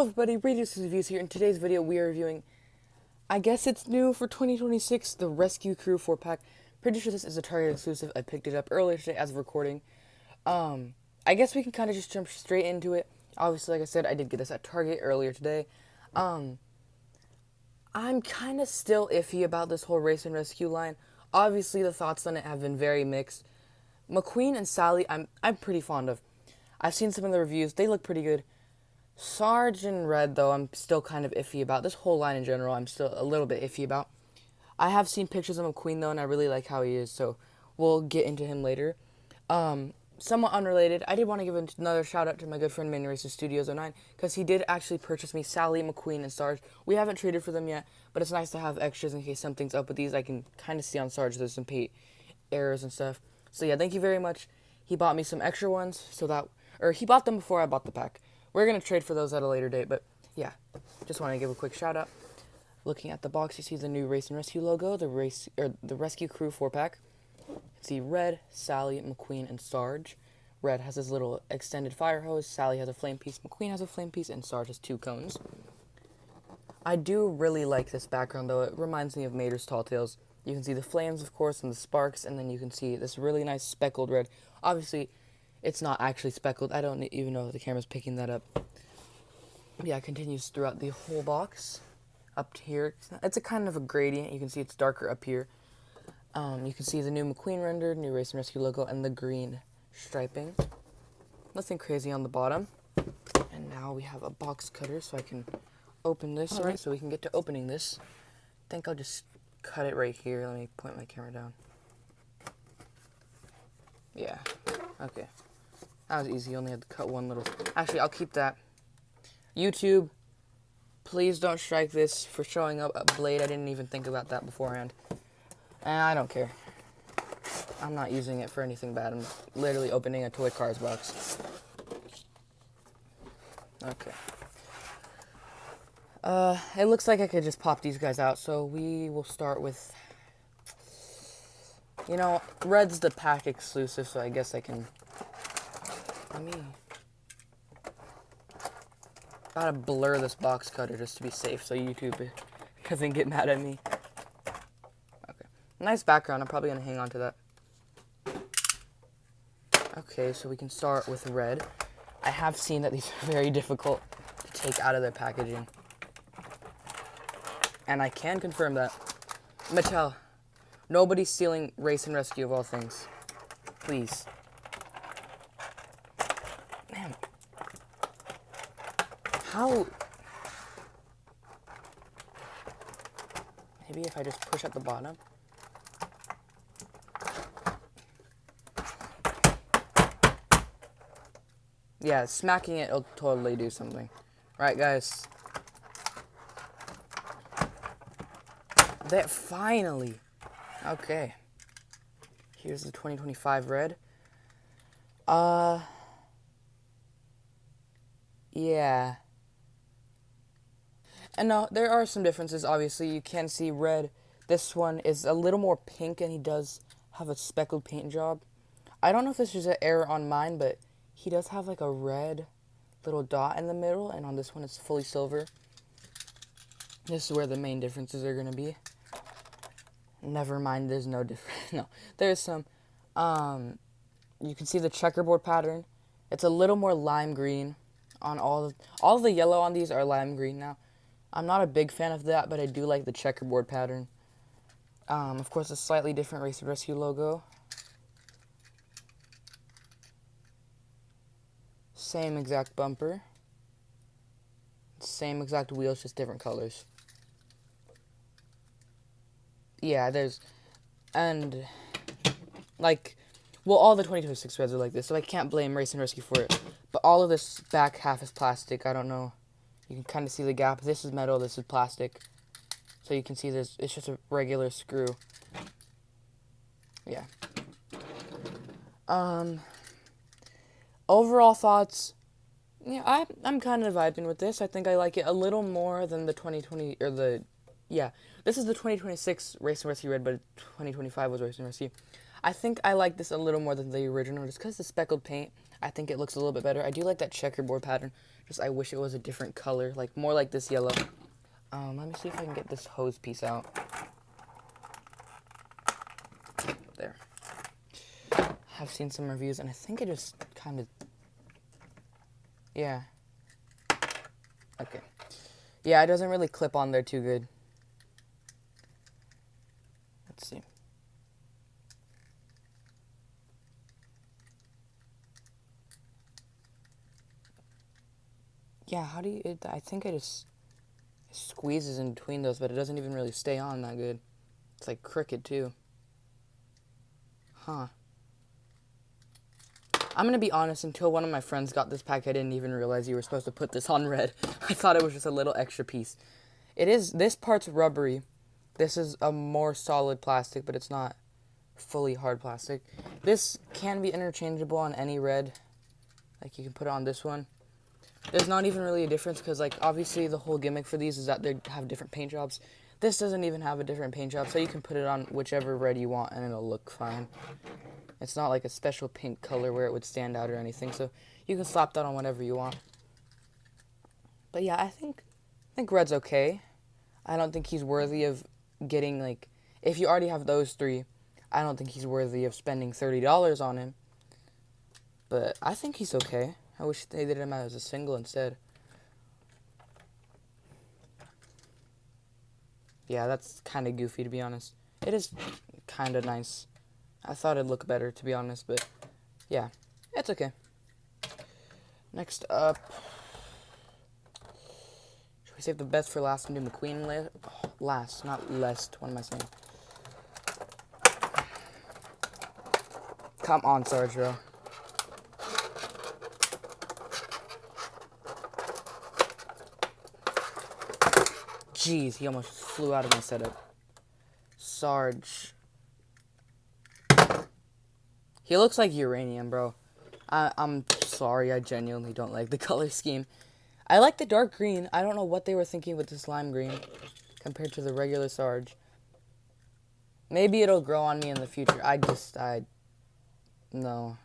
Hello everybody, Radius Reviews here. In today's video we are reviewing, I guess it's new for 2026, the Rescue Crew 4-pack. Pretty sure this is a Target exclusive. I picked it up earlier today as of recording. I guess we can kind of just jump straight into it. Obviously, like I said, I did get this at Target earlier today. I'm kind of still iffy about this whole Race and Rescue line. Obviously, the thoughts on it have been very mixed. McQueen and Sally, I'm pretty fond of. I've seen some of the reviews. They look pretty good. Sarge and Red, though, I'm still kind of iffy about. This whole line in general, I'm still a little bit iffy about. I have seen pictures of McQueen, though, and I really like how he is, so we'll get into him later. Somewhat unrelated, I did want to give another shout-out to my good friend Mini Racer Studios 09, because he did actually purchase me Sally, McQueen, and Sarge. We haven't traded for them yet, but it's nice to have extras in case something's up with these. I can kind of see on Sarge there's some paint errors and stuff. So yeah, thank you very much. He bought me some extra ones, he bought them before I bought the pack. We're going to trade for those at a later date, but yeah, just want to give a quick shout out. Looking at the box, you see the new Race and Rescue logo, the Rescue Crew 4-pack. You can see Red, Sally, McQueen, and Sarge. Red has his little extended fire hose, Sally has a flame piece, McQueen has a flame piece, and Sarge has 2 cones. I do really like this background, though. It reminds me of Mater's Tall Tales. You can see the flames, of course, and the sparks, and then you can see this really nice speckled red. Obviously, it's not actually speckled. I don't even know if the camera's picking that up. Yeah, it continues throughout the whole box. Up to here, it's a kind of a gradient. You can see it's darker up here. You can see the new McQueen rendered, new Race and Rescue logo, and the green striping. Nothing crazy on the bottom. And now we have a box cutter, so I can open this. Alright, so we can get to opening this. I think I'll just cut it right here. Let me point my camera down. Yeah, okay. That was easy, only had to cut one little... Actually, I'll keep that. YouTube, please don't strike this for showing up a blade. I didn't even think about that beforehand. And I don't care. I'm not using it for anything bad. I'm literally opening a Toy Cars box. Okay. It looks like I could just pop these guys out, so we will start with... You know, Red's the pack exclusive, so I guess I can... Gotta blur this box cutter just to be safe so YouTube doesn't get mad at me. Okay. Nice background. I'm probably gonna hang on to that. Okay, so we can start with Red. I have seen that these are very difficult to take out of their packaging. And I can confirm that. Mattel, nobody's stealing Race and Rescue of all things. Please. Man. How? Maybe if I just push at the bottom. Yeah, smacking it will totally do something. Right, guys? That finally. Okay. Here's the 2025 Red. Yeah. And no, there are some differences, obviously. You can see Red. This one is a little more pink, and he does have a speckled paint job. I don't know if this is an error on mine, but he does have like a red little dot in the middle, and on this one it's fully silver. This is where the main differences are going to be. Never mind, there's no difference. No, there's some. You can see the checkerboard pattern. It's a little more lime green. On all of the yellow on these are lime green now. I'm not a big fan of that, but I do like the checkerboard pattern. Of course, a slightly different Race and Rescue logo. Same exact bumper. Same exact wheels, just different colors. Yeah, and like, well, all the 2026 Reds are like this, so I can't blame Race and Rescue for it. But all of this back half is plastic. I don't know. You can kind of see the gap. This is metal. This is plastic. So you can see this. It's just a regular screw. Yeah. Overall thoughts. Yeah, I'm kind of vibing with this. I think I like it a little more than the 2020 or the. Yeah, this is the 2026 Race and Rescue Red, but 2025 was Race and Rescue. I think I like this a little more than the original just because the speckled paint. I think it looks a little bit better. I do like that checkerboard pattern. Just I wish it was a different color, like more like this yellow. Let me see if I can get this hose piece out. There. I've seen some reviews, and I think it just kind of... Yeah. Okay. Yeah, it doesn't really clip on there too good. Let's see. Yeah, how do you... I think it just squeezes in between those, but it doesn't even really stay on that good. It's like crooked, too. Huh. I'm going to be honest, until one of my friends got this pack, I didn't even realize you were supposed to put this on red. I thought it was just a little extra piece. It is... This part's rubbery. This is a more solid plastic, but it's not fully hard plastic. This can be interchangeable on any red. Like, you can put it on this one. There's not even really a difference because, like, obviously the whole gimmick for these is that they have different paint jobs. This doesn't even have a different paint job, so you can put it on whichever red you want and it'll look fine. It's not like a special pink color where it would stand out or anything, so you can slap that on whatever you want. But yeah, I think red's okay. I don't think he's worthy of getting, like, if you already have those three, I don't think he's worthy of spending $30 on him. But I think he's okay. I wish they did him as a single instead. Yeah, that's kind of goofy, to be honest. It is kind of nice. I thought it'd look better, to be honest, but yeah, it's okay. Next up, should we save the best for last and do McQueen last, not lest. What am I saying? Come on, Sarge, bro. Jeez, he almost flew out of my setup. Sarge. He looks like uranium, bro. I'm sorry, I genuinely don't like the color scheme. I like the dark green. I don't know what they were thinking with this lime green compared to the regular Sarge. Maybe it'll grow on me in the future. No.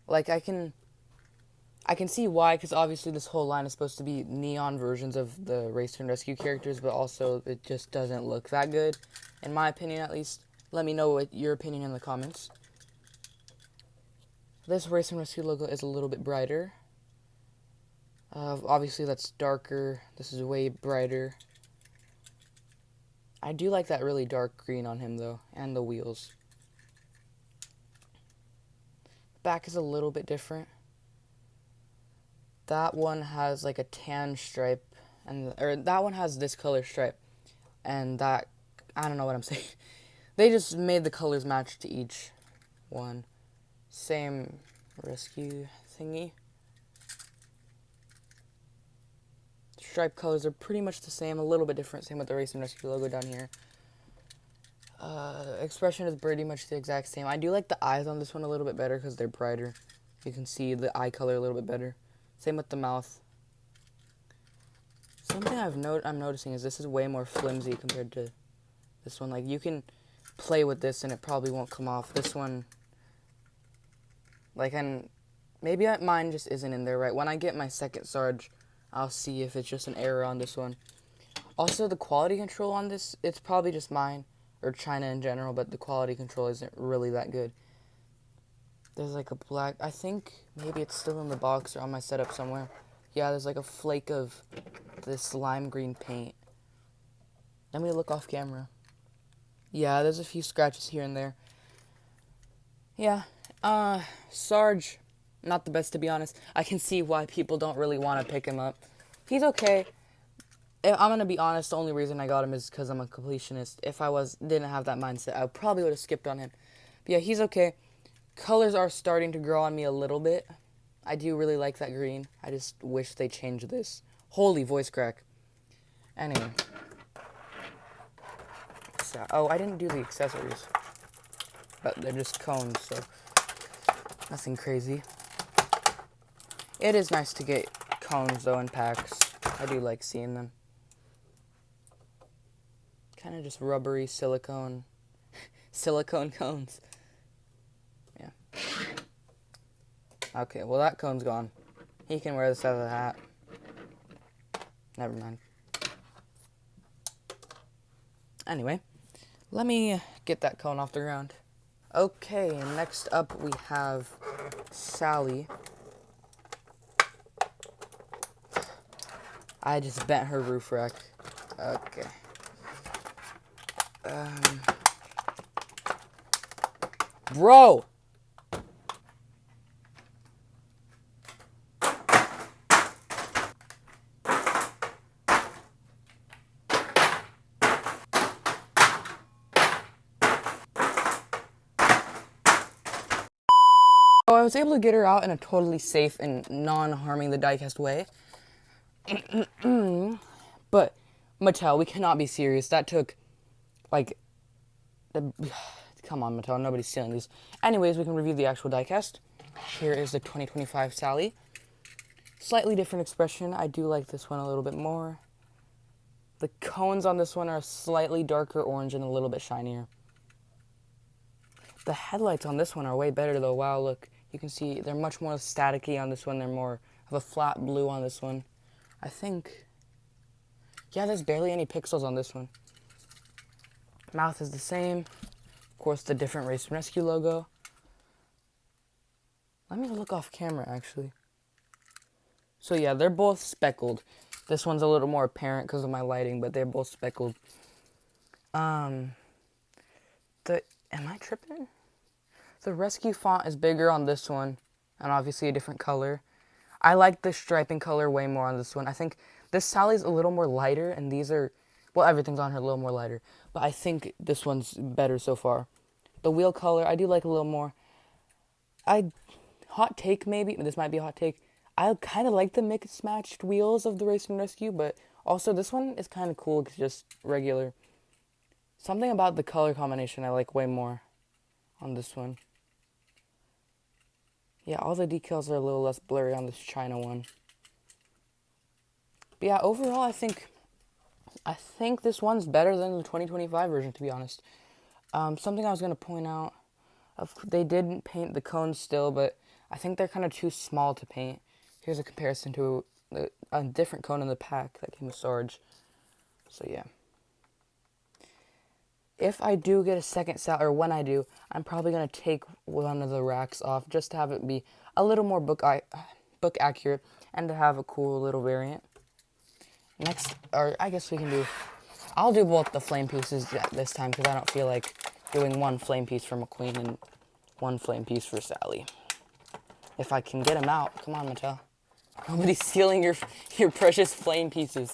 Like, I can see why, because obviously this whole line is supposed to be neon versions of the Race and Rescue characters, but also it just doesn't look that good, in my opinion at least. Let me know what your opinion in the comments. This Race and Rescue logo is a little bit brighter. Obviously that's darker. This is way brighter. I do like that really dark green on him though, and the wheels. Back is a little bit different. That one has like a tan stripe, or that one has this color stripe, and that, I don't know what I'm saying. They just made the colors match to each one. Same rescue thingy. Stripe colors are pretty much the same, a little bit different. Same with the Race and Rescue logo down here. Expression is pretty much the exact same. I do like the eyes on this one a little bit better because they're brighter. You can see the eye color a little bit better. Same with the mouth. Something I'm noticing is this is way more flimsy compared to this one. Like, you can play with this and it probably won't come off. This one, like, and maybe mine just isn't in there right. When I get my second Sarge, I'll see if it's just an error on this one. Also, the quality control on this, it's probably just mine, or China in general, but the quality control isn't really that good. There's like a black, I think maybe it's still in the box or on my setup somewhere. Yeah, there's like a flake of this lime green paint. Let me look off camera. Yeah, there's a few scratches here and there. Yeah, Sarge, not the best to be honest. I can see why people don't really want to pick him up. He's okay. I'm gonna be honest, the only reason I got him is because I'm a completionist. If I didn't have that mindset, I probably would have skipped on him. But yeah, he's okay. Colors are starting to grow on me a little bit. I do really like that green. I just wish they changed this. Holy voice crack. Anyway. So, oh, I didn't do the accessories. But they're just cones, so nothing crazy. It is nice to get cones, though, in packs. I do like seeing them. Kind of just rubbery silicone. Silicone cones. Yeah. Okay, well that cone's gone. He can wear this as a hat. Never mind. Anyway, let me get that cone off the ground. Okay, next up we have Sally. I just bent her roof rack. Okay. Bro! So I was able to get her out in a totally safe and non-harming the diecast way. But, Mattel, we cannot be serious. That took, like, come on, Mattel, nobody's stealing these. Anyways, we can review the actual diecast. Here is the 2025 Sally. Slightly different expression. I do like this one a little bit more. The cones on this one are slightly darker orange and a little bit shinier. The headlights on this one are way better though. Wow, look. You can see they're much more staticky on this one. They're more of a flat blue on this one. I think, yeah, there's barely any pixels on this one. Mouth is the same. Of course, the different Race and Rescue logo. Let me look off camera, actually. So yeah, they're both speckled. This one's a little more apparent because of my lighting, but they're both speckled. Am I tripping? The rescue font is bigger on this one, and obviously a different color. I like the striping color way more on this one. I think this Sally's a little more lighter, and these are, well, everything's on her a little more lighter. But I think this one's better so far. The wheel color, I do like a little more. Hot take maybe, this might be a hot take. I kind of like the mixed matched wheels of the Race and Rescue, but also this one is kind of cool because just regular. Something about the color combination I like way more on this one. Yeah, all the decals are a little less blurry on this China one. But yeah, overall I think this one's better than the 2025 version, to be honest. Something I was going to point out, they did paint the cones still, but I think they're kind of too small to paint. Here's a comparison to a different cone in the pack that came with Sarge. So yeah. If I do get a second Sally, or when I do, I'm probably going to take one of the racks off just to have it be a little more book accurate and to have a cool little variant. Next, or I guess we can do, I'll do both the flame pieces this time because I don't feel like doing one flame piece for McQueen and one flame piece for Sally. If I can get them out. Come on, Mattel. Nobody's stealing your precious flame pieces.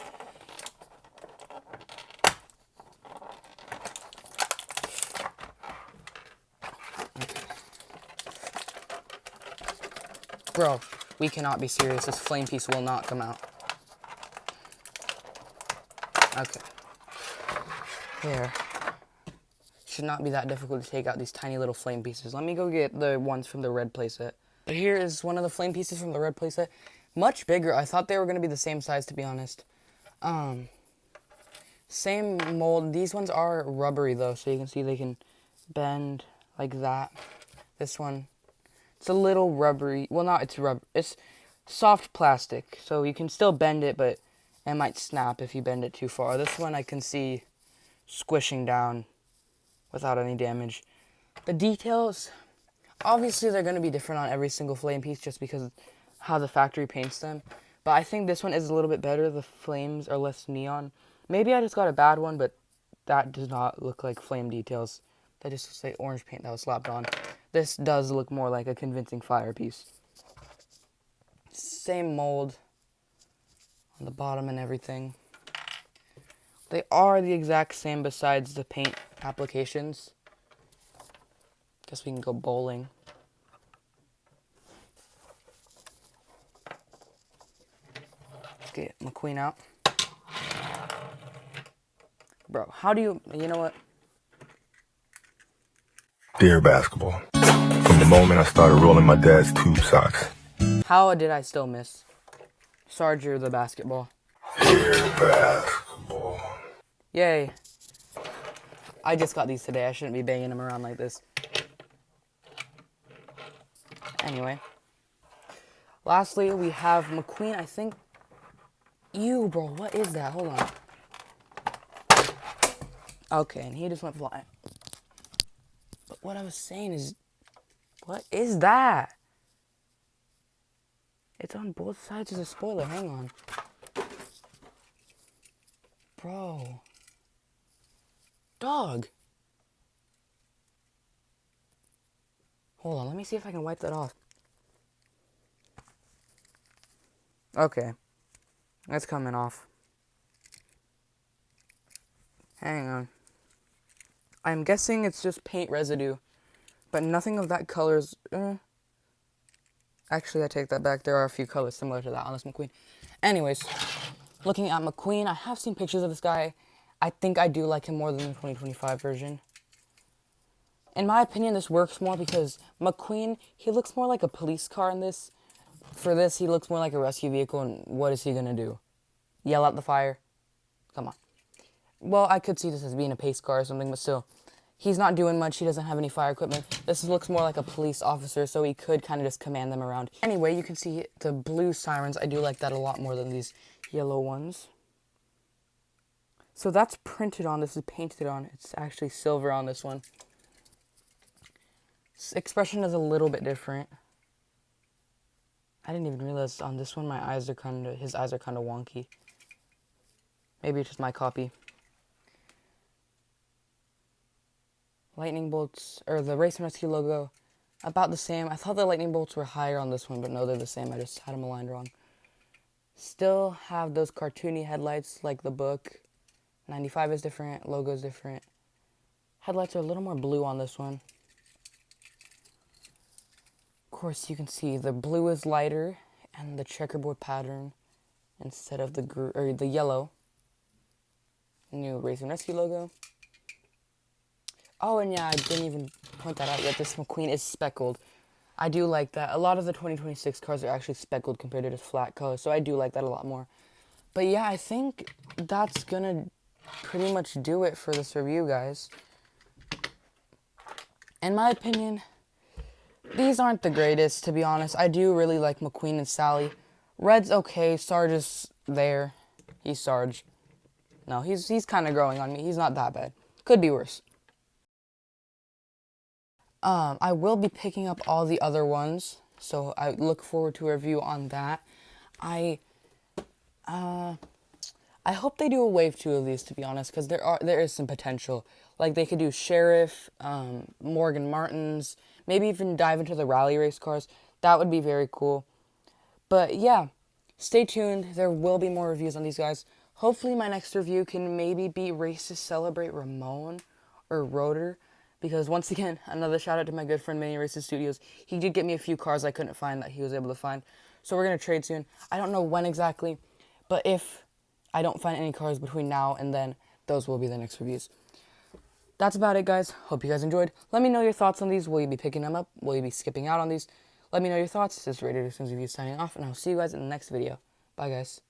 Bro, we cannot be serious. This flame piece will not come out. Okay. There. Should not be that difficult to take out these tiny little flame pieces. Let me go get the ones from the red playset. Here is one of the flame pieces from the red playset. Much bigger. I thought they were going to be the same size, to be honest. Same mold. These ones are rubbery, though, so you can see they can bend like that. This one, it's a little rubbery. Well, not it's rubber. It's soft plastic, so you can still bend it, but it might snap if you bend it too far. This one I can see squishing down without any damage. The details, obviously they're going to be different on every single flame piece just because of how the factory paints them. But I think this one is a little bit better. The flames are less neon. Maybe I just got a bad one, but that does not look like flame details. That just looks like orange paint that was slapped on. This does look more like a convincing fire piece. Same mold on the bottom and everything. They are the exact same besides the paint applications. Guess we can go bowling. Let's get McQueen out. Bro, how do you know what? Dear basketball, from the moment I started rolling my dad's tube socks. How did I still miss? Sarge or the basketball? Dear basketball. Yay. I just got these today. I shouldn't be banging them around like this. Anyway. Lastly, we have McQueen, I think. Ew, bro, what is that? Hold on. Okay, and he just went flying. But what I was saying is, what is that? It's on both sides as a spoiler. Hang on. Bro. Dog. Hold on, let me see if I can wipe that off. Okay. That's coming off. Hang on. I'm guessing it's just paint residue. But nothing of that color's... Actually, I take that back. There are a few colors similar to that on this McQueen. Anyways, looking at McQueen, I have seen pictures of this guy. I think I do like him more than the 2025 version. In my opinion, this works more because McQueen, he looks more like a police car in this. For this, he looks more like a rescue vehicle, and what is he gonna do? Yell at the fire? Come on. Well, I could see this as being a pace car or something, but still. He's not doing much. He doesn't have any fire equipment. This looks more like a police officer, so he could kind of just command them around. Anyway, you can see the blue sirens. I do like that a lot more than these yellow ones. So that's printed on. This is painted on. It's actually silver on this one. Expression is a little bit different. I didn't even realize on this one his eyes are kind of wonky. Maybe it's just my copy. Lightning bolts, or the Race and Rescue logo, about the same. I thought the lightning bolts were higher on this one, but no, they're the same. I just had them aligned wrong. Still have those cartoony headlights like the book. 95 is different, logo is different. Headlights are a little more blue on this one. Of course, you can see the blue is lighter and the checkerboard pattern instead of the yellow. New Race and Rescue logo. Oh, and yeah, I didn't even point that out yet. This McQueen is speckled. I do like that. A lot of the 2026 cars are actually speckled compared to just flat colors, so I do like that a lot more. But yeah, I think that's gonna pretty much do it for this review, guys. In my opinion, these aren't the greatest, to be honest. I do really like McQueen and Sally. Red's okay. Sarge is there. He's Sarge. No, he's kind of growing on me. He's not that bad. Could be worse. I will be picking up all the other ones, so I look forward to a review on that. I hope they do a wave 2 of these, to be honest, because there is some potential. Like, they could do Sheriff, Morgan Martin's, maybe even dive into the rally race cars. That would be very cool. But yeah, stay tuned. There will be more reviews on these guys. Hopefully my next review can maybe be Race to Celebrate Ramon or Rotor. Because once again, another shout out to my good friend Mini Races Studios. He did get me a few cars I couldn't find that he was able to find. So we're going to trade soon. I don't know when exactly, but if I don't find any cars between now and then, those will be the next reviews. That's about it, guys. Hope you guys enjoyed. Let me know your thoughts on these. Will you be picking them up? Will you be skipping out on these? Let me know your thoughts. This is Rated Reviews signing off, and I'll see you guys in the next video. Bye, guys.